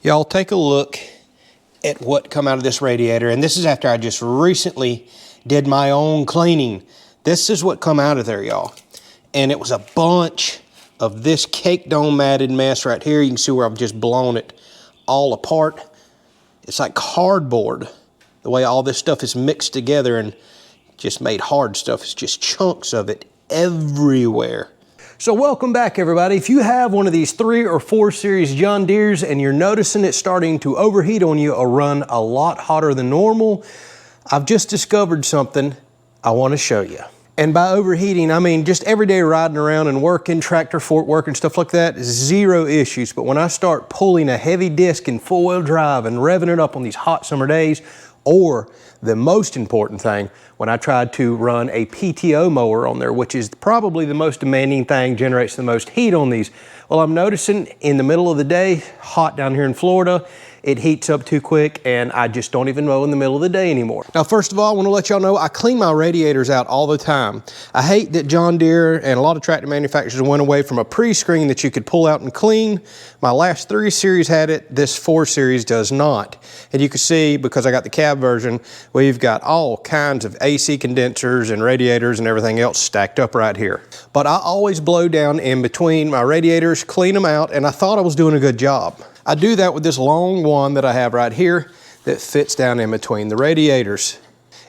Y'all take a look at what come out of this radiator, and this is after I just recently did my own cleaning. This is what come out of there, y'all. And it was a bunch of this cake dome matted mess right here. You can see where I've just blown it all apart. It's like cardboard, the way all this stuff is mixed together and just made hard stuff. It's just chunks of it everywhere. So welcome back, everybody. If you have one of these 3 or 4 series John Deeres and you're noticing it starting to overheat on you or run a lot hotter than normal, I've just discovered something I want to show you. And by overheating, I mean just everyday riding around and working, tractor fort work and stuff like that, zero issues. But when I start pulling a heavy disc in 4-wheel drive and revving it up on these hot summer days, or the most important thing, when I tried to run a PTO mower on there, which is probably the most demanding thing, generates the most heat on these. Well, I'm noticing in the middle of the day, hot down here in Florida, it heats up too quick and I just don't even mow in the middle of the day anymore. Now, first of all, I want to let y'all know I clean my radiators out all the time. I hate that John Deere and a lot of tractor manufacturers went away from a pre-screen that you could pull out and clean. My last 3 series had it, this 4 series does not. And you can see, because I got the cab version, we've got all kinds of AC condensers and radiators and everything else stacked up right here. But I always blow down in between my radiators, clean them out, and I thought I was doing a good job. I do that with this long one that I have right here that fits down in between the radiators.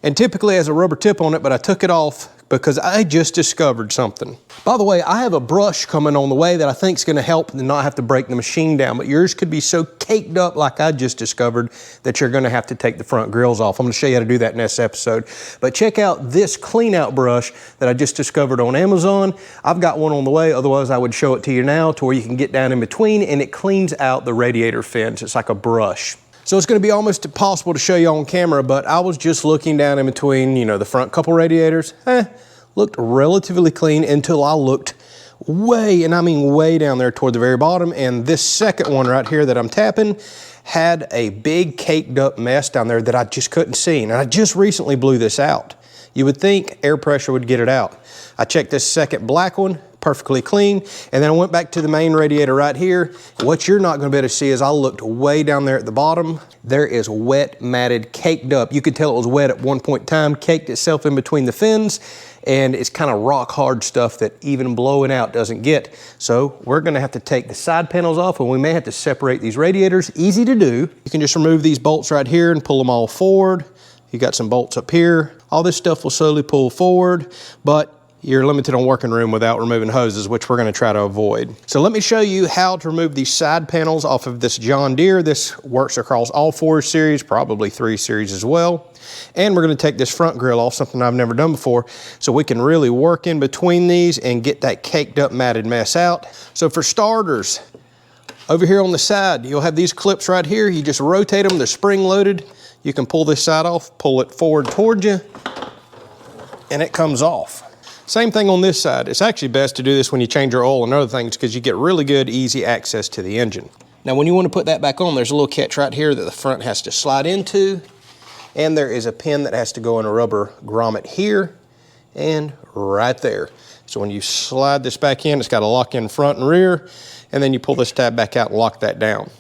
And typically has a rubber tip on it, but I took it off because I just discovered something. By the way, I have a brush coming on the way that I think is going to help and not have to break the machine down, but yours could be so caked up like I just discovered that you're going to have to take the front grills off. I'm going to show you how to do that next episode. But check out this clean out brush that I just discovered on Amazon. I've got one on the way, otherwise I would show it to you now to where you can get down in between and it cleans out the radiator fins. It's like a brush. So it's going to be almost impossible to show you on camera, but I was just looking down in between, you know, the front couple radiators. Looked relatively clean until I looked way, and I mean way down there toward the very bottom. And this second one right here that I'm tapping had a big caked up mess down there that I just couldn't see. And I just recently blew this out. You would think air pressure would get it out. I checked this second black one, perfectly clean, and then I went back to the main radiator right here. What you're not gonna be able to see is I looked way down there at the bottom. There is wet, matted, caked up. You could tell it was wet at one point in time, caked itself in between the fins, and it's kind of rock hard stuff that even blowing out doesn't get. So we're gonna have to take the side panels off and we may have to separate these radiators. Easy to do. You can just remove these bolts right here and pull them all forward. You got some bolts up here. All this stuff will slowly pull forward, but you're limited on working room without removing hoses, which we're gonna try to avoid. So let me show you how to remove these side panels off of this John Deere. This works across all 4 series, probably 3 series as well. And we're gonna take this front grill off, something I've never done before, so we can really work in between these and get that caked up matted mess out. So for starters, over here on the side, you'll have these clips right here. You just rotate them, they're spring loaded. You can pull this side off, pull it forward toward you, and it comes off. Same thing on this side. It's actually best to do this when you change your oil and other things because you get really good, easy access to the engine. Now, when you want to put that back on, there's a little catch right here that the front has to slide into, and there is a pin that has to go in a rubber grommet here and right there. So when you slide this back in, it's got to lock in front and rear, and then you pull this tab back out and lock that down.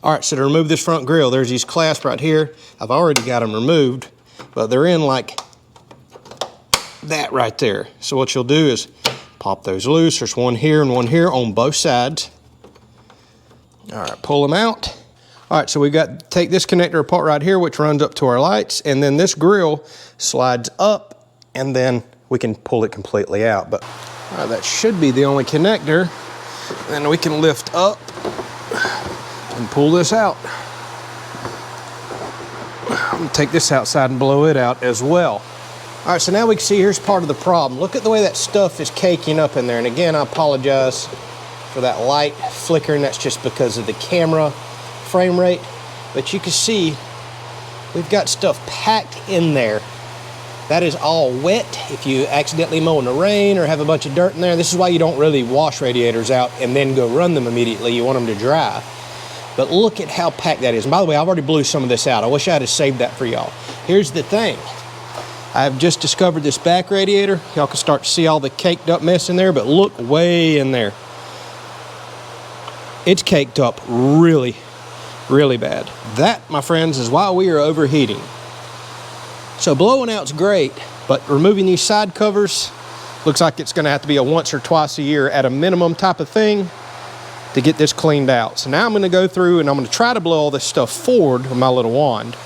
All right, so to remove this front grill, there's these clasps right here. I've already got them removed, but they're in like that right there. So what you'll do is pop those loose. There's one here and one here on both sides. All right, pull them out. All right, so we got to take this connector apart right here, which runs up to our lights, and then this grill slides up, and then we can pull it completely out. But all right, that should be the only connector. Then we can lift up and pull this out. I'm gonna take this outside and blow it out as well. All right, so now we can see here's part of the problem. Look at the way that stuff is caking up in there. And again, I apologize for that light flickering. That's just because of the camera frame rate. But you can see we've got stuff packed in there. That is all wet. If you accidentally mow in the rain or have a bunch of dirt in there, this is why you don't really wash radiators out and then go run them immediately. You want them to dry. But look at how packed that is. And by the way, I've already blew some of this out. I wish I had saved that for y'all. Here's the thing. I've just discovered this back radiator. Y'all can start to see all the caked up mess in there, but look way in there. It's caked up really, Really bad. That, my friends, is why we are overheating. So blowing out's great, but removing these side covers looks like it's gonna have to be a once or twice a year at a minimum type of thing to get this cleaned out. So now I'm gonna go through and I'm gonna try to blow all this stuff forward with my little wand.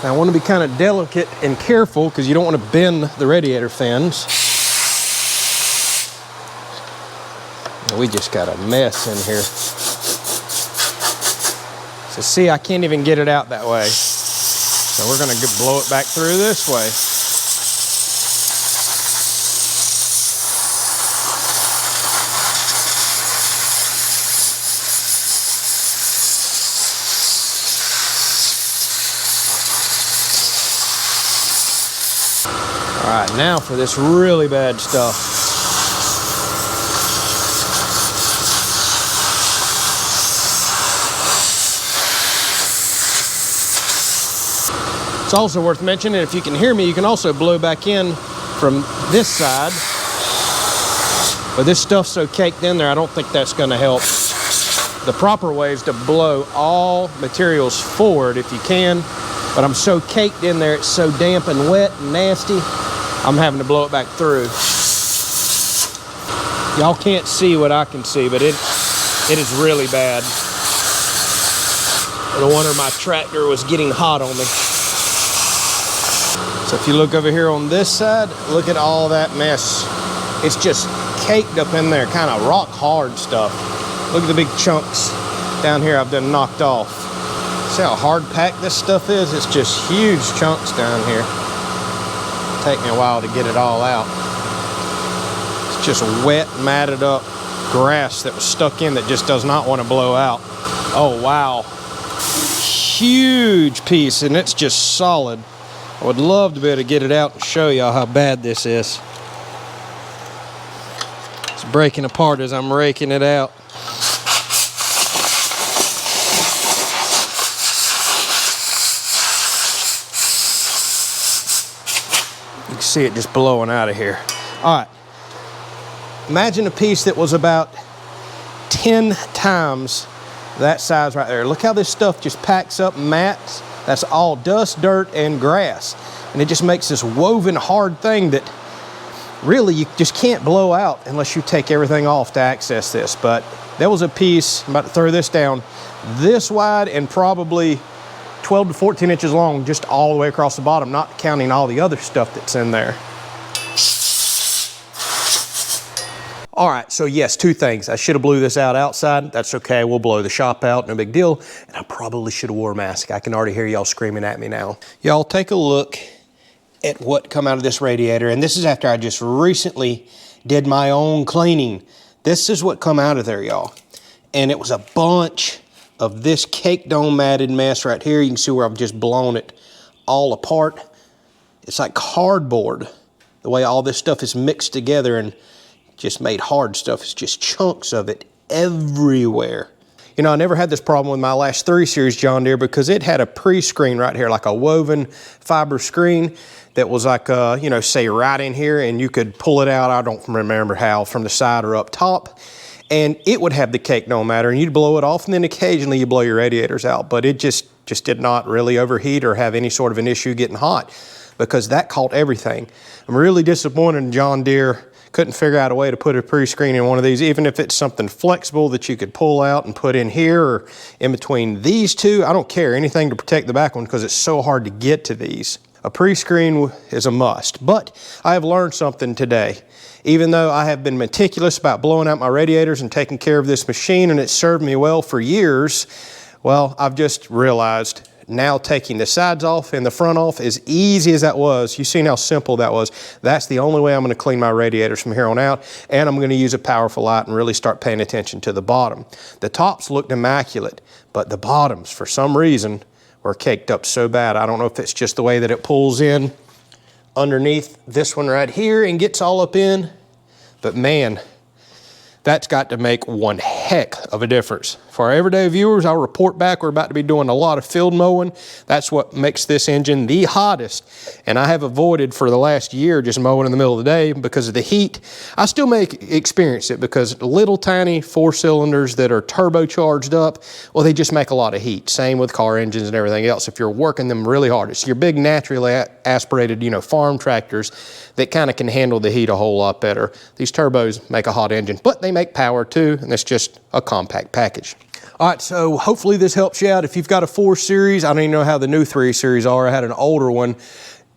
Now I want to be kind of delicate and careful because you don't want to bend the radiator fins. We just got a mess in here. So see, I can't even get it out that way. So we're going to blow it back through this way. All right, now for this really bad stuff. It's also worth mentioning, if you can hear me, you can also blow back in from this side. But this stuff's so caked in there, I don't think that's gonna help. The proper way is to blow all materials forward if you can, but I'm so caked in there, it's so damp and wet and nasty, I'm having to blow it back through. Y'all can't see what I can see, but it is really bad. No wonder my tractor was getting hot on me. So if you look over here on this side, look at all that mess. It's just caked up in there, kind of rock hard stuff. Look at the big chunks down here I've done knocked off. See how hard packed this stuff is? It's just huge chunks down here. Take me a while to get it all out. It's just wet, matted up grass that was stuck in that just does not want to blow out. Oh wow, huge piece, and it's just solid. I would love to be able to get it out and show y'all how bad this is. It's breaking apart as I'm raking it out. You can see it just blowing out of here. All right, imagine a piece that was about 10 times that size right there. Look how this stuff just packs up and mats. That's all dust, dirt, and grass. And it just makes this woven hard thing that really you just can't blow out unless you take everything off to access this. But there was a piece, I'm about to throw this down, this wide and probably 12 to 14 inches long, just all the way across the bottom, not counting all the other stuff that's in there. All right, so yes, two things. I should have blew this out outside. That's okay, we'll blow the shop out, no big deal. And I probably should have wore a mask. I can already hear y'all screaming at me now. Y'all take a look at what come out of this radiator. And this is after I just recently did my own cleaning. This is what come out of there, y'all. And it was a bunch of this cake dome matted mess right here. You can see where I've just blown it all apart. It's like cardboard, the way all this stuff is mixed together and just made hard stuff. It's just chunks of it everywhere. You know, I never had this problem with my last 3 Series John Deere because it had a pre-screen right here, like a woven fiber screen that was like, you know, say right in here, and you could pull it out, I don't remember how, from the side or up top, and it would have the cake no matter, and you'd blow it off, and then occasionally you blow your radiators out, but it just did not really overheat or have any sort of an issue getting hot because that caught everything. I'm really disappointed in John Deere. Couldn't figure out a way to put a pre-screen in one of these, even if it's something flexible that you could pull out and put in here or in between these two. I don't care, anything to protect the back one because it's so hard to get to these. A pre-screen is a must, but I have learned something today. Even though I have been meticulous about blowing out my radiators and taking care of this machine, and it's served me well for years, well, I've just realized now taking the sides off and the front off, as easy as that was, you've seen how simple that was. That's the only way I'm going to clean my radiators from here on out, and I'm going to use a powerful light and really start paying attention to the bottom. The tops looked immaculate, but the bottoms, for some reason, were caked up so bad. I don't know if it's just the way that it pulls in underneath this one right here and gets all up in, but man, that's got to make one heck of a difference. For our everyday viewers, I'll report back. We're about to be doing a lot of field mowing. That's what makes this engine the hottest. And I have avoided for the last year just mowing in the middle of the day because of the heat. I still may experience it because little tiny 4 cylinders that are turbocharged up, well, they just make a lot of heat. Same with car engines and everything else. If you're working them really hard, it's your big naturally aspirated, farm tractors that kind of can handle the heat a whole lot better. These turbos make a hot engine, but they make power too, and it's just a compact package. All right, so hopefully this helps you out. If you've got a 4 Series, I don't even know how the new 3 Series are. I had an older one.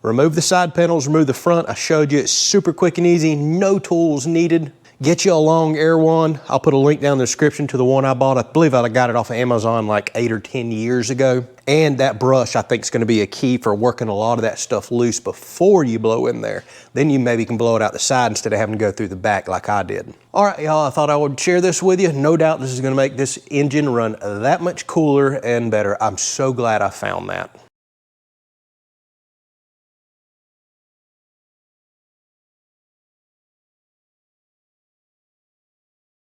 Remove the side panels, remove the front. I showed you it's super quick and easy, no tools needed. Get you a long air wand. I'll put a link down in the description to the one I bought. I believe I got it off of Amazon like 8 or 10 years ago. And that brush I think is going to be a key for working a lot of that stuff loose before you blow in there. Then you maybe can blow it out the side instead of having to go through the back like I did. All right, y'all, I thought I would share this with you. No doubt this is going to make this engine run that much cooler and better. I'm so glad I found that.